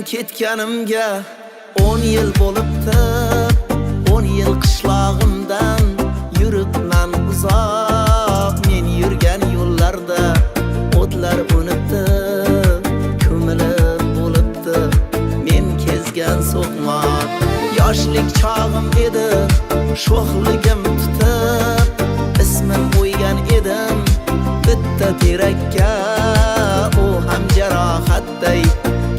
ketganimga 10 yil bo'libdi. 10 yil qishlog'imdan yuribman uzoq. Men yurgan yo'llarda o'tlar unibdi, ko'milib bo'libdi. Men kezgan so'qmoq yoshlik chog'im edi, sho'xligim tutib ismim qo'ygan edim bitta terakka. U ham jarohatday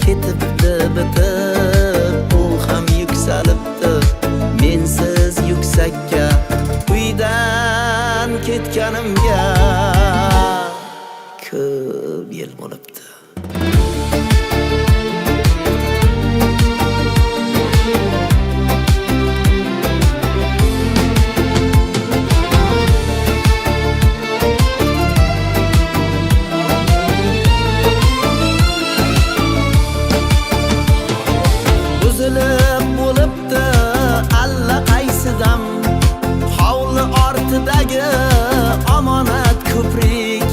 ketibdi bitib, u ham yuksalibdi mensiz yuksakka. Uydan ketganimga ko'p yil bo'libdi. Buzilib bo'libdi alla qaysidam hovli ortidagi omonat ko'prik.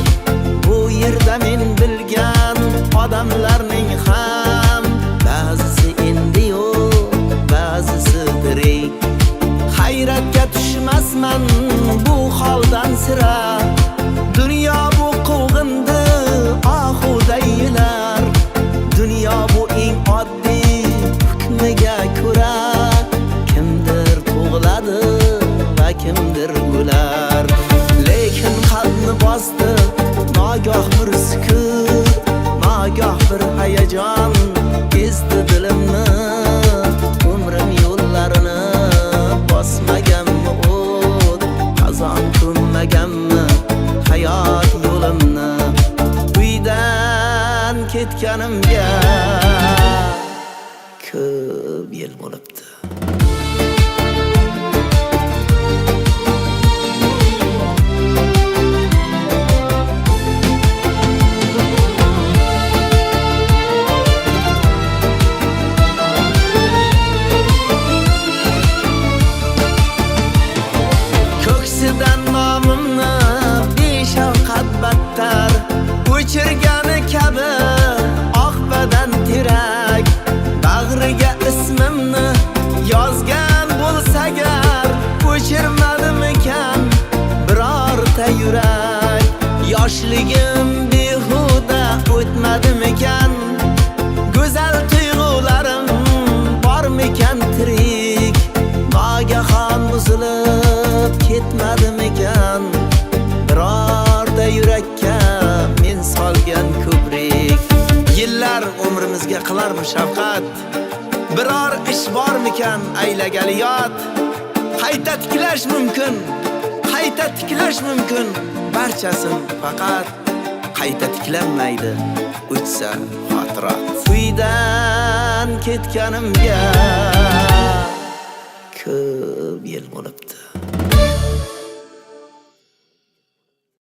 Bu yerda men bilgan odamlarning ham ba'zisi endi yo'q, ba'zisi tirik. Hayratga tushmasman bu holdan sira. Dunyo bu quvg'indi oxuda yilar. Dunyo bu eng oddiy hukmiga ko'ra kimdir tug'iladi va kimdir o'lar. Lekin qalbni bosdi nogoh bir sukut, nogoh bir hayajon ezdi dilimni. Umrim yo'llarini bosmaganmi o't, qazon ko'mmaganmi hayot yo'limni. Uydan ketganimga ko'p yil bo'libdi. Ko'ksidan nomimni beshafqat battar o'chirgani kabi oq badan terak. Bag'riga ismimni yozgan bo'lsagar o'chirmadimikan birorta yurak. Yoshligim behuda o'tmadimikan, go'zal tuyg'ularim bormikan tirik. Nogahon buzilib ketmadimikan birorta yurakka men solgan ko'prik. Yillar umrimizga qilarmi shafqat, biror ish bormikan aylagali yot. Qayta tiklash mumkin, qayta tiklash mumkin barchasin, faqat qayta tiklanmaydi o'tsa xotirot. Uydan ketganimga ko'p yil bo'libdi.